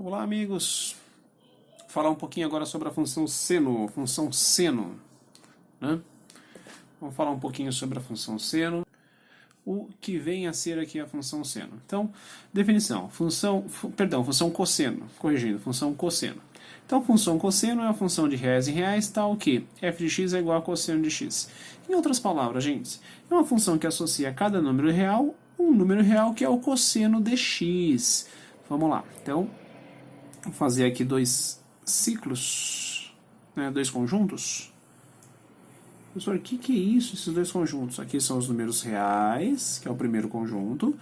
Olá, amigos. Vou falar um pouquinho agora sobre a função seno, né? Vamos falar um pouquinho sobre a função seno, o que vem a ser aqui a função seno. Então, definição, função cosseno, corrigindo, função cosseno. Então, função cosseno é a função de reais em reais, tal que f de x é igual a cosseno de x. Em outras palavras, gente, é uma função que associa a cada número real um número real que é o cosseno de x. Vamos lá, então, vou fazer aqui dois ciclos, né, dois conjuntos. Professor, o que é isso, esses dois conjuntos? Aqui são os números reais, que é o primeiro conjunto,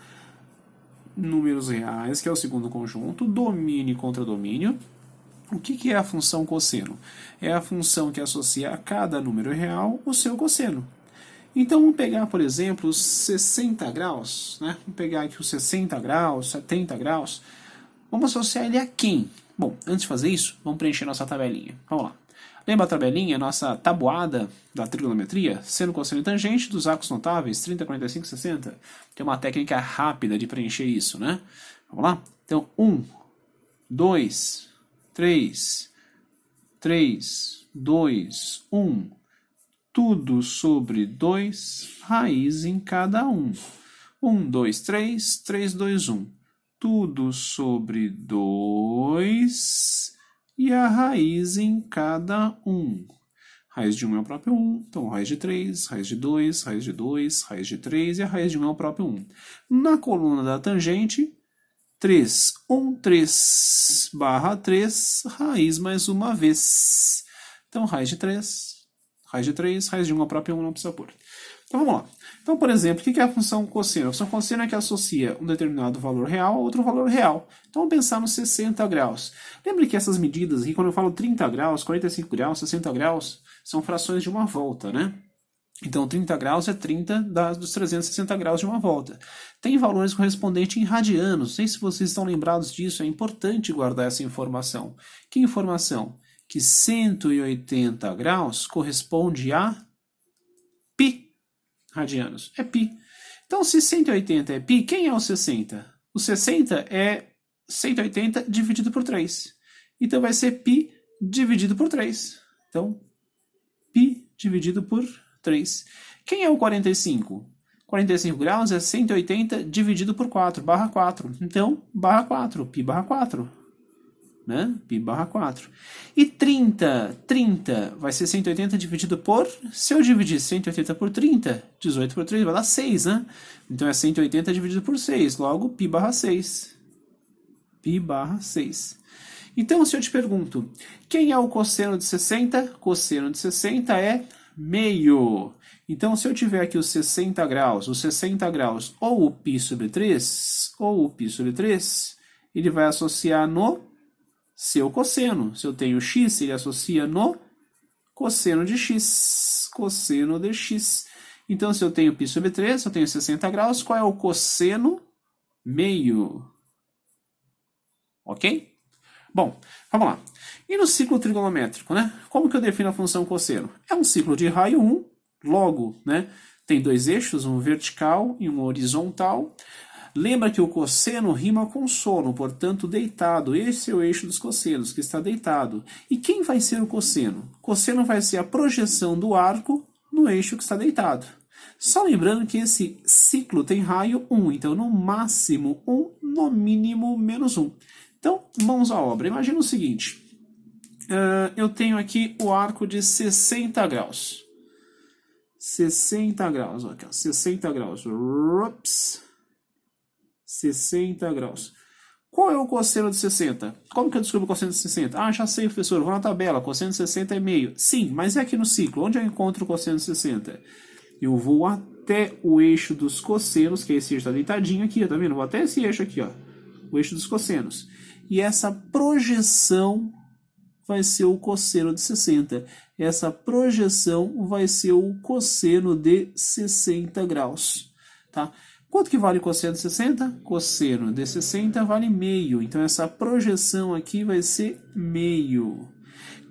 números reais, que é o segundo conjunto, domínio contra domínio. O que é a função cosseno? É a função que associa a cada número real o seu cosseno. Então, vamos pegar, por exemplo, os 60 graus, né? Vamos pegar aqui os 60 graus, 70 graus. Vamos associar ele a quem? Bom, antes de fazer isso, vamos preencher nossa tabelinha. Vamos lá. Lembra a tabelinha, nossa tabuada da trigonometria? Seno, cosseno e tangente dos arcos notáveis, 30, 45, 60. Tem uma técnica rápida de preencher isso, né? Vamos lá? Então, 1, 2, 3, 2, 1. Tudo sobre 2, raiz em cada um. 1, 2, 3, 2, 1. Tudo sobre 2 e a raiz em cada um. Raiz de 1 é o próprio 1, então raiz de 3, raiz de 2, raiz de 2, raiz de 3 e a raiz de 1 é o próprio 1. Na coluna da tangente, 3, 1, 3 barra 3, raiz mais uma vez. Então raiz de 3, raiz de 3, raiz de 1 é o próprio 1, não precisa pôr. Então vamos lá. Então, por exemplo, o que é a função cosseno? A função cosseno é que associa um determinado valor real a outro valor real. Então vamos pensar nos 60 graus. Lembre que essas medidas aqui, quando eu falo 30 graus, 45 graus, 60 graus, são frações de uma volta, né? Então 30 graus é 30 dos 360 graus de uma volta. Tem valores correspondentes em radianos. Não sei se vocês estão lembrados disso, é importante guardar essa informação. Que informação? Que 180 graus corresponde a π radianos. É π. Então, se 180 é π, quem é o 60? O 60 é 180 dividido por 3. Então, vai ser π dividido por 3. Então, π dividido por 3. Quem é o 45? 45 graus é 180 dividido por 4, barra 4. Então, barra 4, π barra 4. Né? Π barra 4. E 30 vai ser 180 dividido por... Se eu dividir 180 por 30, 18 por 3 vai dar 6, né? Então é 180 dividido por 6, logo π barra 6. Π barra 6. Então, se eu te pergunto, quem é o cosseno de 60? Cosseno de 60 é meio. Então, se eu tiver aqui os 60 graus, ou o π sobre 3, ele vai associar no seu cosseno. Se eu tenho x, ele associa no cosseno de x. Cosseno de x. Então, se eu tenho π sobre 3, se eu tenho 60 graus, qual é o cosseno? Meio. Ok? Bom, vamos lá. E no ciclo trigonométrico, né? Como que eu defino a função cosseno? É um ciclo de raio 1, logo, né? Tem dois eixos, um vertical e um horizontal. Lembra que o cosseno rima com sono, portanto, deitado. Esse é o eixo dos cossenos, que está deitado. E quem vai ser o cosseno? O cosseno vai ser a projeção do arco no eixo que está deitado. Só lembrando que esse ciclo tem raio 1, então no máximo 1, no mínimo menos 1. Então, mãos à obra. Imagina o seguinte, eu tenho aqui o arco de 60 graus. 60 graus, aqui, ó, 60 graus. Ups. 60 graus. Qual é o cosseno de 60? Como que eu descubro o cosseno de 60? Ah, já sei, professor, vou na tabela, cosseno de 60 é meio. Sim, mas é aqui no ciclo. Onde eu encontro o cosseno de 60? Eu vou até o eixo dos cossenos, que é esse eixo está deitadinho aqui, tá vendo? Vou até esse eixo aqui, ó, o eixo dos cossenos. E essa projeção vai ser o cosseno de 60. Essa projeção vai ser o cosseno de 60 graus, tá? Quanto que vale o cosseno de 60? Cosseno de 60 vale meio. Então, essa projeção aqui vai ser meio.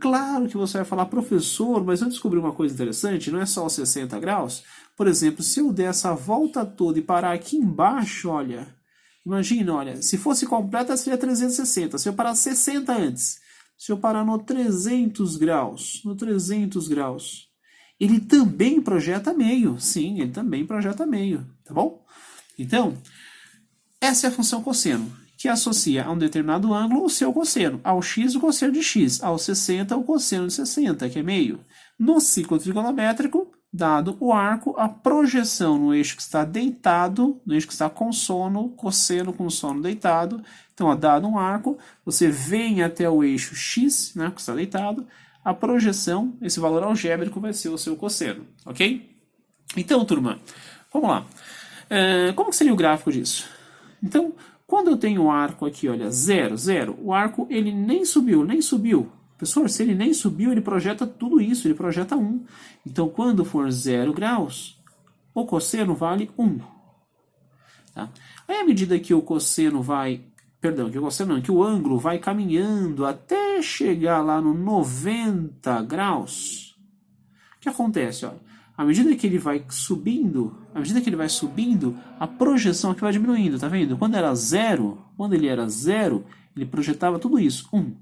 Claro que você vai falar, professor, mas eu descobri uma coisa interessante, não é só os 60 graus? Por exemplo, se eu der essa volta toda e parar aqui embaixo, olha, Imagina, olha, se fosse completa seria 360. Se eu parar 60 antes, se eu parar no 300 graus, ele também projeta meio. Sim, ele também projeta meio, tá bom? Então, essa é a função cosseno, que associa a um determinado ângulo o seu cosseno. Ao x, o cosseno de x. Ao 60, o cosseno de 60, que é meio. No ciclo trigonométrico, dado o arco, a projeção no eixo que está deitado, no eixo que está com sono, cosseno com sono deitado. Então, ó, dado um arco, você vem até o eixo x, né, que está deitado, a projeção, esse valor algébrico vai ser o seu cosseno, ok? Então, turma, vamos lá. Como seria o gráfico disso? Então, quando eu tenho um arco aqui, olha, 0, 0, o arco ele nem subiu. Professor, se ele nem subiu, ele projeta tudo isso, ele projeta 1. Então, quando for 0 graus, o cosseno vale 1. Tá? Aí, à medida que o cosseno vai... Perdão, que o cosseno não, que o ângulo vai caminhando até chegar lá no 90 graus, o que acontece? Olha, à medida que ele vai subindo, a projeção aqui vai diminuindo, tá vendo? Quando ele era 0, ele projetava tudo isso, 1.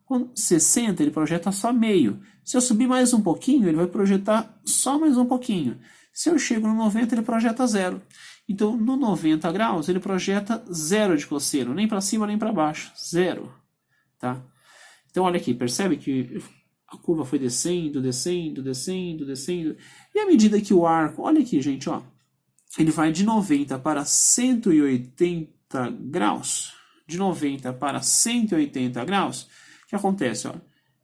Quando 60, ele projeta só meio. Se eu subir mais um pouquinho, ele vai projetar só mais um pouquinho. Se eu chego no 90, ele projeta 0. Então, no 90 graus, ele projeta 0 de cosseno, nem para cima nem para baixo, 0. Tá? Então, olha aqui, percebe que a curva foi descendo. E à medida que o arco, olha aqui, gente, ó, ele vai de 90 para 180 graus. De 90 para 180 graus, o que acontece? Ó?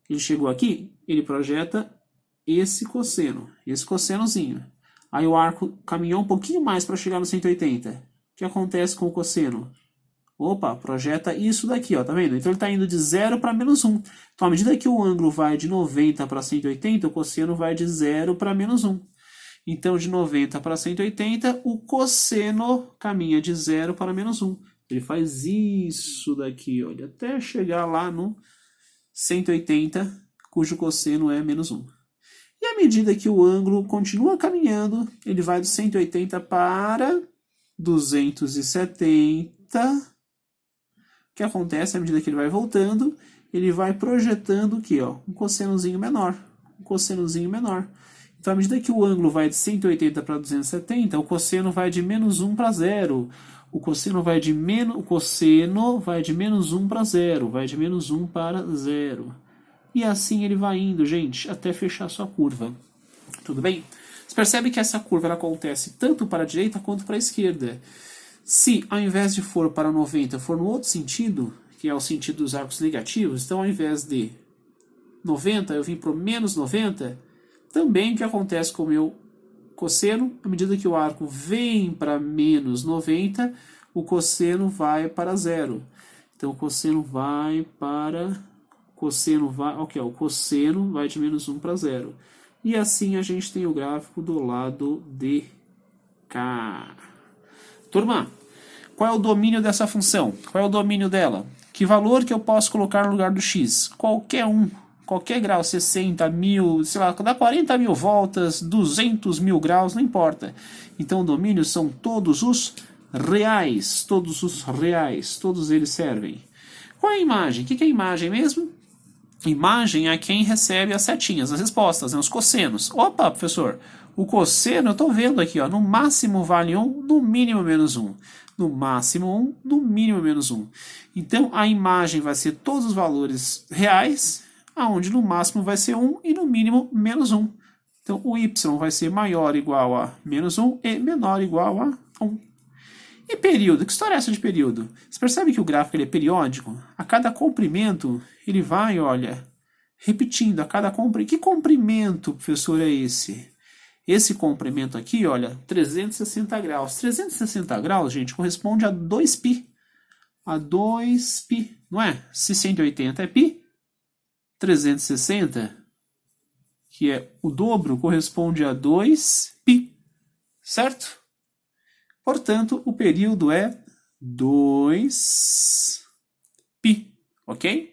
Ele chegou aqui, ele projeta esse cossenozinho. Aí o arco caminhou um pouquinho mais para chegar no 180. O que acontece com o cosseno? Opa, projeta isso daqui, ó, tá vendo? Então ele está indo de 0 para menos 1. Então, à medida que o ângulo vai de 90 para 180, o cosseno vai de 0 para menos 1. Então, de 90 para 180, o cosseno caminha de 0 para menos 1. Ele faz isso daqui, olha, até chegar lá no 180, cujo cosseno é menos 1. E à medida que o ângulo continua caminhando, ele vai do 180 para 270. O que acontece à medida que ele vai voltando? Ele vai projetando aqui, ó, um cossenozinho menor. Então, à medida que o ângulo vai de 180 para 270, o cosseno vai de menos 1 para 0. O cosseno vai de menos 1 para 0. Vai de menos 1 para 0. E assim ele vai indo, gente, até fechar sua curva. Tudo bem? Você percebe que essa curva ela acontece tanto para a direita quanto para a esquerda. Se, ao invés de for para 90, for no outro sentido, que é o sentido dos arcos negativos, então ao invés de 90, eu vim para o menos 90, também o que acontece com o meu cosseno, à medida que o arco vem para menos 90, o cosseno vai para 0. Então o cosseno vai de menos 1 para 0. E assim a gente tem o gráfico do lado de cá. Turma, qual é o domínio dessa função? Qual é o domínio dela? Que valor que eu posso colocar no lugar do x? Qualquer um. Qualquer grau, 60, 1000, sei lá, dá 40 mil voltas, 200 mil graus, não importa. Então o domínio são todos os reais. Todos eles servem. Qual é a imagem? O que é a imagem mesmo? Imagem é quem recebe as setinhas, as respostas, né, os cossenos. Opa, professor, o cosseno eu estou vendo aqui, ó, no máximo vale 1, no mínimo menos 1. No máximo 1, no mínimo menos 1. Então a imagem vai ser todos os valores reais, onde no máximo vai ser 1 e no mínimo menos 1. Então o y vai ser maior ou igual a menos 1 e menor ou igual a 1. E período? Que história é essa de período? Você percebe que o gráfico ele é periódico? A cada comprimento, ele vai, olha, repetindo a cada comprimento. Que comprimento, professor, é esse? Esse comprimento aqui, olha, 360 graus. 360 graus, gente, corresponde a 2π. A 2π, não é? Se 180 é π, 360, que é o dobro, corresponde a 2π. Certo? Portanto, o período é 2π, ok?